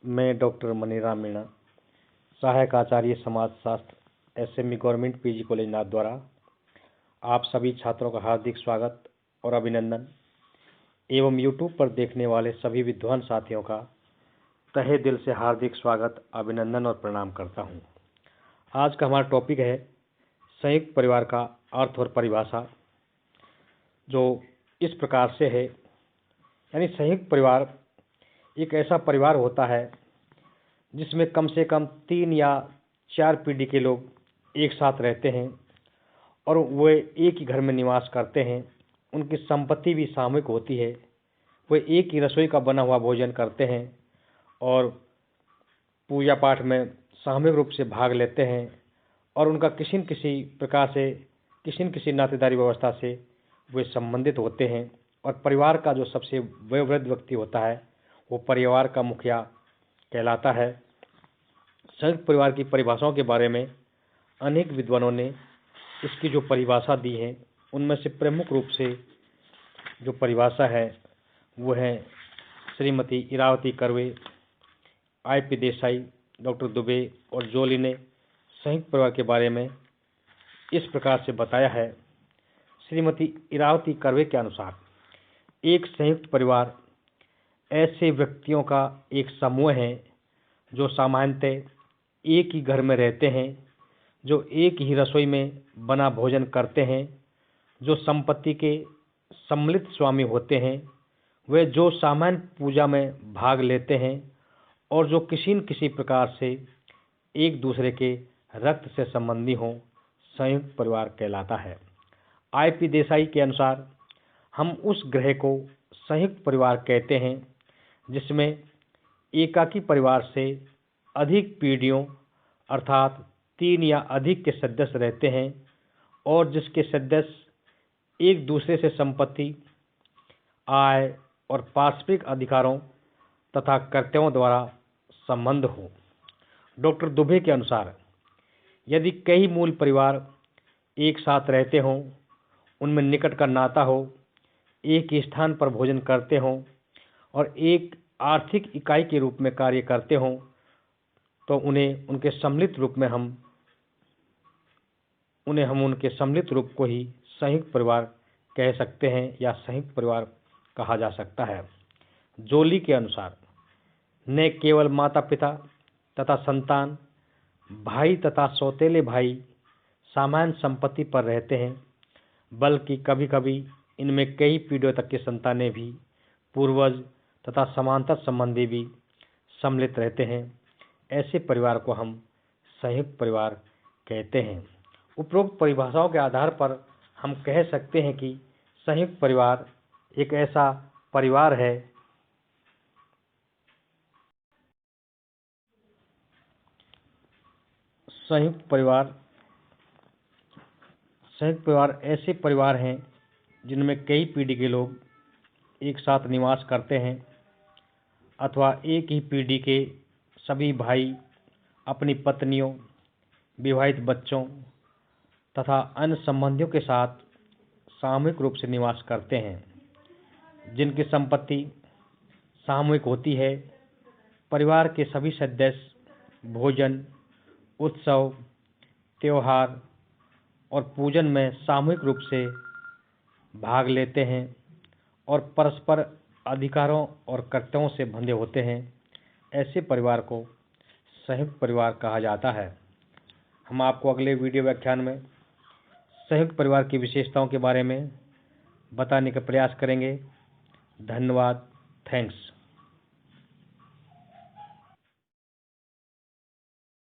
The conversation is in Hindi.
मैं डॉक्टर मनीराम मीणा, सहायक आचार्य समाजशास्त्र, SME government PG college Nathdwara आप सभी छात्रों का हार्दिक स्वागत और अभिनंदन एवं यूट्यूब पर देखने वाले सभी विद्वान साथियों का तहे दिल से हार्दिक स्वागत, अभिनंदन और प्रणाम करता हूं। आज का हमारा टॉपिक है संयुक्त परिवार का अर्थ और परिभाषा, जो इस प्रकार से है। यानी संयुक्त परिवार एक ऐसा परिवार होता है जिसमें कम से कम 3 या 4 पीढ़ी के लोग एक साथ रहते हैं और वे एक ही घर में निवास करते हैं। उनकी संपत्ति भी सामूहिक होती है। वे एक ही रसोई का बना हुआ भोजन करते हैं और पूजा पाठ में सामूहिक रूप से भाग लेते हैं और उनका किसी न किसी प्रकार से किसी न किसी नातेदारी व्यवस्था से वे संबंधित होते हैं। और परिवार का जो सबसे वयोवृद्ध व्यक्ति होता है वो परिवार का मुखिया कहलाता है। संयुक्त परिवार की परिभाषाओं के बारे में अनेक विद्वानों ने इसकी जो परिभाषा दी है, उनमें से प्रमुख रूप से जो परिभाषा है वो है श्रीमती इरावती कर्वे, आई.पी. देसाई, डॉक्टर दुबे और जोली ने संयुक्त परिवार के बारे में इस प्रकार से बताया है। श्रीमती इरावती कर्वे के अनुसार एक संयुक्त परिवार ऐसे व्यक्तियों का एक समूह है जो सामान्यतः एक ही घर में रहते हैं, जो एक ही रसोई में बना भोजन करते हैं, जो संपत्ति के सम्मिलित स्वामी होते हैं, वे जो सामान्य पूजा में भाग लेते हैं और जो किसी न किसी प्रकार से एक दूसरे के रक्त से संबंधी हों, संयुक्त परिवार कहलाता है। आई.पी. देसाई के अनुसार हम उस ग्रह को संयुक्त परिवार कहते हैं जिसमें एकाकी परिवार से अधिक पीढ़ियों अर्थात 3 या अधिक के सदस्य रहते हैं और जिसके सदस्य एक दूसरे से संपत्ति, आय और पारस्परिक अधिकारों तथा कर्तव्यों द्वारा संबंध हो। डॉक्टर दुबे के अनुसार यदि कई मूल परिवार एक साथ रहते हों, उनमें निकट का नाता हो, एक ही स्थान पर भोजन करते हों और एक आर्थिक इकाई के रूप में कार्य करते हों, तो उन्हें उनके सम्मिलित रूप में हम उनके सम्मिलित रूप को ही संयुक्त परिवार कह सकते हैं या संयुक्त परिवार कहा जा सकता है। जोली के अनुसार न केवल माता पिता तथा संतान, भाई तथा सौतेले भाई सामान्य संपत्ति पर रहते हैं, बल्कि कभी कभी इनमें कई पीढ़ियों तक की संतानें भी, पूर्वज तथा समांतर संबंधी भी सम्मिलित रहते हैं। ऐसे परिवार को हम संयुक्त परिवार कहते हैं। उपरोक्त परिभाषाओं के आधार पर हम कह सकते हैं कि संयुक्त परिवार एक ऐसा परिवार है संयुक्त परिवार ऐसे परिवार हैं जिनमें कई पीढ़ी के लोग एक साथ निवास करते हैं अथवा एक ही पीढ़ी के सभी भाई अपनी पत्नियों, विवाहित बच्चों तथा अन्य संबंधियों के साथ सामूहिक रूप से निवास करते हैं, जिनकी संपत्ति सामूहिक होती है। परिवार के सभी सदस्य भोजन, उत्सव, त्योहार और पूजन में सामूहिक रूप से भाग लेते हैं और परस्पर अधिकारों और कर्तव्यों से बंधे होते हैं। ऐसे परिवार को संयुक्त परिवार कहा जाता है। हम आपको अगले वीडियो व्याख्यान में संयुक्त परिवार की विशेषताओं के बारे में बताने का प्रयास करेंगे। धन्यवाद। थैंक्स।